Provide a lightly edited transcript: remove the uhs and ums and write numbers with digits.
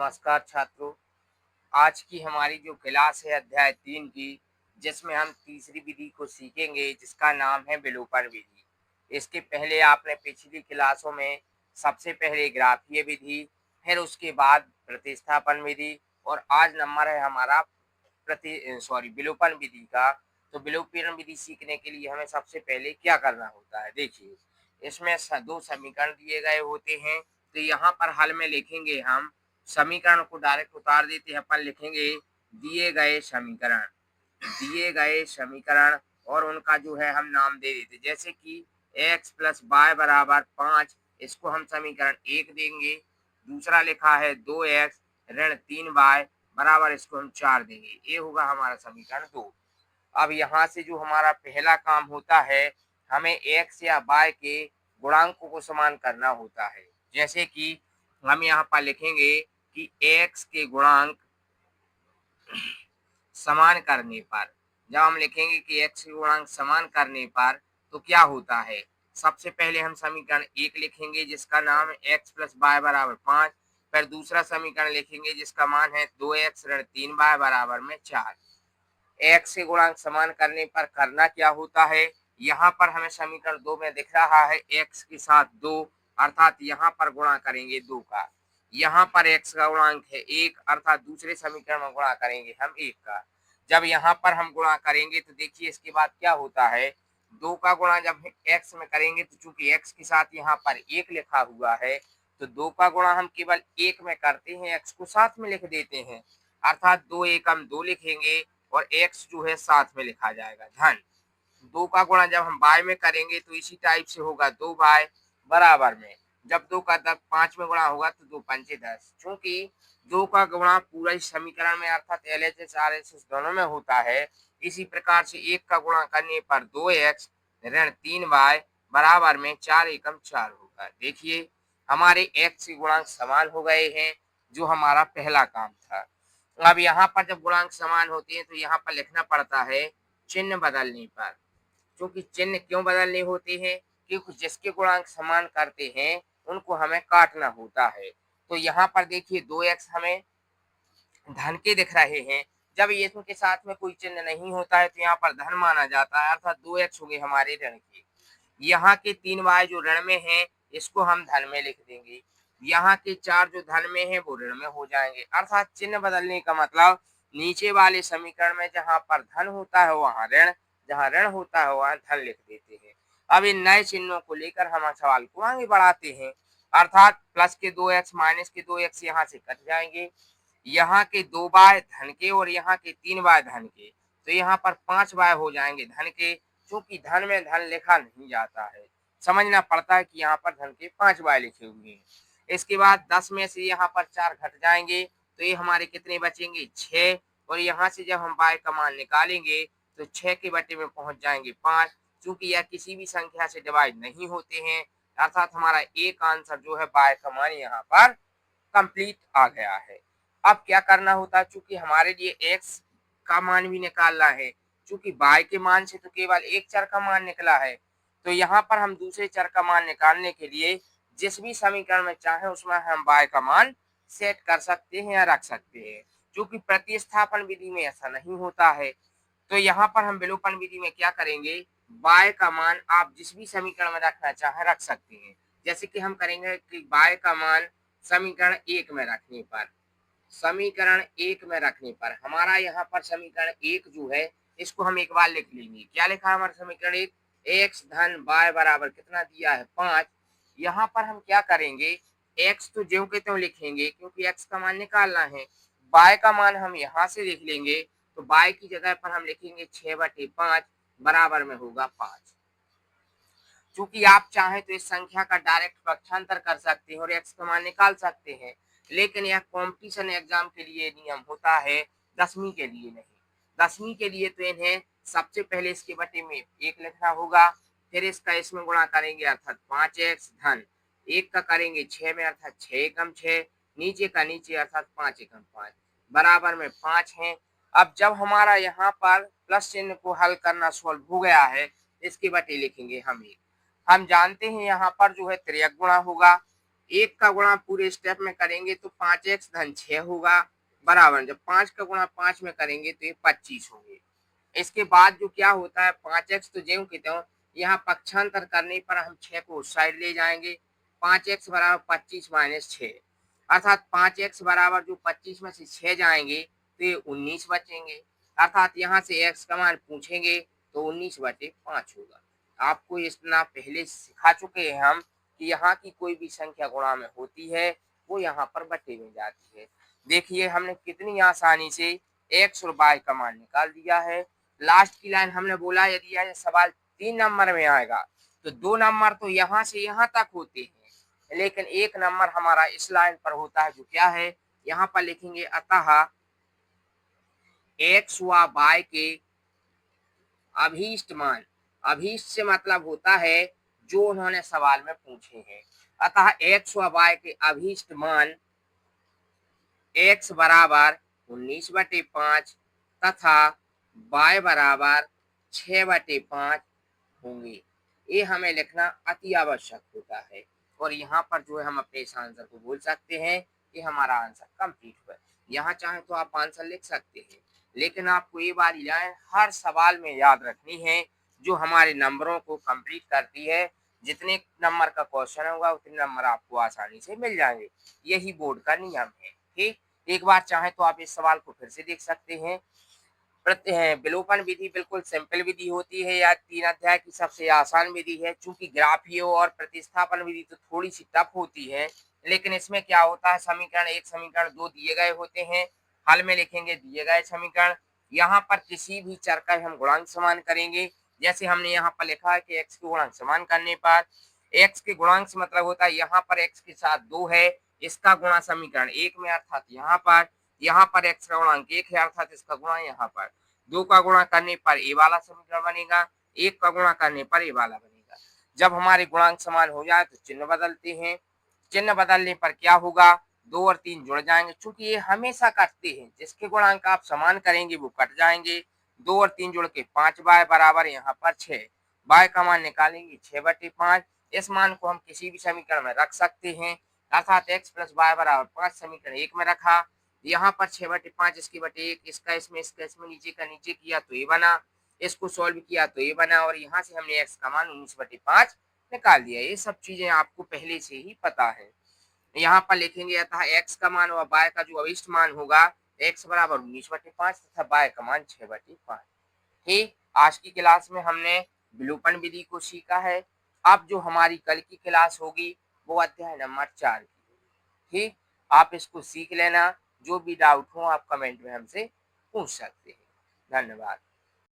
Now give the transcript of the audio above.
नमस्कार छात्रों। आज की हमारी जो क्लास है अध्याय 3 की, जिसमें हम तीसरी विधि को सीखेंगे जिसका नाम है विलोपन विधि। इसके पहले आपने पिछली क्लासों में सबसे पहले ग्राफीय विधि, फिर उसके बाद प्रतिस्थापन विधि और आज नंबर है हमारा विलोपन विधि का। तो विलोपन विधि सीखने के लिए हमें सबसे पहले क्या करना होता है, देखिए इसमें दो समीकरण दिए गए होते हैं। तो यहाँ पर हल में लिखेंगे हम समीकरण को डायरेक्ट उतार देते हैं, अपन लिखेंगे दिए गए समीकरण और उनका जो है हम नाम दे देते, जैसे कि x प्लस वाई बराबर 5, इसको हम समीकरण 1 देंगे। दूसरा लिखा है 2x ऋण 3y बराबर, इसको हम 4 देंगे। ये होगा हमारा समीकरण 2। अब यहाँ से जो हमारा पहला काम होता है, हमें x या y के गुणांकों को समान करना होता है। जैसे कि हम यहाँ पर लिखेंगे कि x के गुणांक समान करने पर, जब हम लिखेंगे कि x के गुणांक समान करने पर तो क्या होता है, सबसे पहले हम समीकरण 1 लिखेंगे जिसका नाम है x प्लस वाई बराबर 5। फिर दूसरा समीकरण लिखेंगे जिसका मान है 2x ऋण 3y बराबर में 4। x के गुणांक समान करने पर करना क्या होता है, यहाँ पर हमें समीकरण 2 में दिख रहा है x के साथ 2, अर्थात यहाँ पर गुणा करेंगे 2 का। यहाँ पर x का गुणांक है 1, अर्थात दूसरे समीकरण में गुणा करेंगे हम 1 का। जब यहाँ पर हम गुणा करेंगे तो देखिए इसके बाद क्या होता है, 2 का गुणा जब x में करेंगे तो चूंकि x के साथ यहाँ पर 1 लिखा हुआ है, तो 2 का गुणा हम केवल 1 में करते हैं, x को साथ में लिख देते हैं, अर्थात 2 एकम 2 लिखेंगे और x जो है साथ में लिखा जाएगा धन। 2 का गुणा जब हम y में करेंगे तो इसी टाइप से होगा 2y बराबर में, जब 2 का 5 में गुणा होगा तो 2 पंचे 10। चूंकि 2 का गुणा पूरा इस समीकरण में अर्थात LHS RHS दोनों में होता है, इसी प्रकार से 1 का गुणा करने पर 2x ऋण 3y बराबर में 4 एकम 4 होगा। देखिए हमारे x के गुणांक समान हो गए हैं, जो हमारा पहला काम था। अब यहाँ पर जब गुणांक समान होते हैं तो यहाँ पर लिखना पड़ता है चिन्ह बदलने पर। क्योंकि चिन्ह क्यों बदलने होते हैं, क्योंकि जिसके गुणांक समान करते हैं उनको हमें काटना होता है। तो यहाँ पर देखिए 2x हमें धन के दिख रहे हैं, जब ये के साथ में कोई चिन्ह नहीं होता है तो यहाँ पर धन माना जाता है, अर्थात 2x हो गए हमारे ऋण के। यहाँ के 3y जो ऋण में है इसको हम धन में लिख देंगे, यहाँ के 4 जो धन में है वो ऋण में हो जाएंगे। अर्थात चिन्ह बदलने का मतलब नीचे वाले समीकरण में जहाँ पर धन होता है वहाँ ऋण, जहाँ ऋण होता है वहाँ धन लिख देते हैं। अब इन नए चिन्हों को लेकर हम सवाल को आगे बढ़ाते हैं, अर्थात प्लस के 2x माइनस के 2x यहाँ से कट जाएंगे, यहाँ के 2y धन के और यहाँ के 3y धन के, तो यहाँ पर 5y हो जाएंगे धन के। क्योंकि धन में धन लिखा नहीं जाता है, समझना पड़ता है कि यहाँ पर धन के 5y लिखे हुए हैं। इसके बाद 10 में से यहाँ पर 4 घट जाएंगे तो ये हमारे कितने बचेंगे 6, और यहाँ से जब हम y का मान निकालेंगे तो 6 के बटे में पहुंच जाएंगे 5। चूंकि यह किसी भी संख्या से डिवाइड नहीं होते हैं, अर्थात हमारा एक आंसर जो है y का मान यहाँ पर कंप्लीट आ गया है। अब क्या करना होता है, चूंकि हमारे लिए x का मान भी निकालना है, चूंकि y के मान से तो केवल एक चर का मान निकला है, तो यहाँ पर हम दूसरे चर का मान निकालने के लिए जिस भी समीकरण में चाहे उसमें हम y का मान सेट कर सकते हैं या रख सकते हैं। क्योंकि प्रतिस्थापन विधि में ऐसा नहीं होता है, तो यहाँ पर हम विलोपन विधि में क्या करेंगे, y का मान आप जिस भी समीकरण में रखना चाहे रख सकते हैं। जैसे कि हम करेंगे कि y का मान समीकरण 1 में रखने पर हमारा यहाँ पर समीकरण 1 जो है इसको हम एक बार लिख लेंगे। क्या लिखा है हमारा समीकरण 1, x धन y बराबर कितना दिया है 5। यहाँ पर हम क्या करेंगे, x तो ज्यों के त्यों लिखेंगे क्योंकि x का मान निकालना है, y का मान हम यहाँ से लिख लेंगे, तो y की जगह पर हम लिखेंगे 6/5 बराबर में होगा 5। चूंकि आप चाहें तो इस संख्या का डायरेक्ट पक्षांतर कर सकते हैं और x का मान निकाल सकते हैं, लेकिन यह कंपटीशन एग्जाम के लिए नियम होता है, 10वीं के लिए नहीं। 10वीं के लिए तो इन्हें सबसे पहले इसके बटे में 1 लिखना होगा, फिर इसका इसमें गुणा करेंगे अर्थात 5x धन 1 का करेंगे 6 में अर्थात 6 एकम 6, नीचे का नीचे अर्थात 5 एकम 5 बराबर में 5 है। अब जब हमारा यहाँ पर प्लस चिन्ह को हल करना सॉल्व हो गया है, इसके बटे लिखेंगे हम 1। हम जानते हैं यहाँ पर जो है 3 गुणा होगा, 1 का गुणा पूरे स्टेप में करेंगे तो 5x धन 6 होगा बराबर, जब 5 का गुणा 5 में करेंगे तो ये 25 होंगे। इसके बाद जो क्या होता है 5x तो ज्यों की त्यों, यहाँ पक्षांतर करने पर हम 6 को उस साइड ले जाएंगे, 5x बराबर 25 माइनस 6, अर्थात 5x बराबर जो 25 में से 6 जाएंगे तो ये 19 बचेंगे, अर्थात यहाँ से x का मान पूछेंगे तो 19/5 होगा। आपको इतना पहले सिखा चुके हैं हम कि यहाँ की कोई भी संख्या गुणा में होती है वो यहाँ पर बटे में जाती है। देखिए हमने कितनी आसानी से x और y का मान निकाल दिया है। लास्ट की लाइन हमने बोला यदि यह सवाल 3 नंबर में आएगा तो 2 नंबर तो यहाँ से यहाँ तक होते हैं, लेकिन 1 नंबर हमारा इस लाइन पर होता है जो क्या है, यहाँ पर लिखेंगे अतः x व y के अभीष्ट मान, अभीष्ट से मतलब होता है जो उन्होंने सवाल में पूछे हैं, अतः x व y के अभीष्ट मान x बराबर 19/5 तथा y बराबर 6/5 होंगे। ये हमें लिखना अति आवश्यक होता है और यहाँ पर जो है हम अपने इस आंसर को बोल सकते हैं कि हमारा आंसर कंप्लीट हुआ। यहाँ चाहे तो आप आंसर लिख सकते हैं, लेकिन आपको ये वाली लाइन हर सवाल में याद रखनी है जो हमारे नंबरों को कंप्लीट करती है। जितने नंबर का क्वेश्चन होगा उतने नंबर आपको आसानी से मिल जाएंगे, यही बोर्ड का नियम है। ठीक, एक बार चाहे तो आप इस सवाल को फिर से देख सकते हैं। विलोपन विधि बिल्कुल सिंपल विधि होती है या 3 अध्याय की सबसे आसान विधि है। चूंकि ग्राफीय और प्रतिस्थापन विधि तो थोड़ी सी टफ होती है, लेकिन इसमें क्या होता है समीकरण 1 समीकरण 2 दिए गए होते हैं, हल में लिखेंगे दिए गए समीकरण, यहाँ पर किसी भी चर का हम गुणांक समान करेंगे। जैसे हमने यहाँ पर लिखा है कि x के गुणांक समान करने पर, x के गुणांक से मतलब होता है यहाँ पर x के साथ 2 है, इसका गुणा समीकरण 1 में, अर्थात यहाँ पर x का गुणांक 1 है अर्थात इसका गुणा यहाँ पर 2 का गुणा करने पर ए वाला समीकरण बनेगा, 1 का गुणा करने पर ए वाला बनेगा। जब हमारे गुणांक समान हो जाए तो चिन्ह बदलते हैं, चिन्ह बदलने पर क्या होगा 2 और 3 जुड़ जाएंगे, चूंकि ये हमेशा कटते हैं, जिसके गुणांक आप समान करेंगे वो कट जाएंगे। 2 और 3 जुड़ के 5 y बराबर यहाँ पर 6, y का मान निकालेंगे 6/5। इस मान को हम किसी भी समीकरण में रख सकते हैं, अर्थात x प्लस वाई बराबर 5 समीकरण 1 में रखा, यहाँ पर 6/5 इसकी बटे 1, इसका इसमें नीचे का नीचे किया तो ये बना, इसको सॉल्व किया तो ये बना, और यहाँ से हमने x का मान 19/5 निकाल दिया। ये सब चीजें आपको पहले से ही पता है। यहाँ पर लिखेंगे अतः x का मान और y का जो अभिष्ट मान होगा x बराबर 19/5 तथा y का मान 6/5। ठीक, आज की क्लास में हमने विलोपन विधि को सीखा है। अब जो हमारी कल की क्लास होगी वो अध्याय नंबर 4 की। ठीक, आप इसको सीख लेना, जो भी डाउट हो आप कमेंट में हमसे पूछ सकते हैं। धन्यवाद।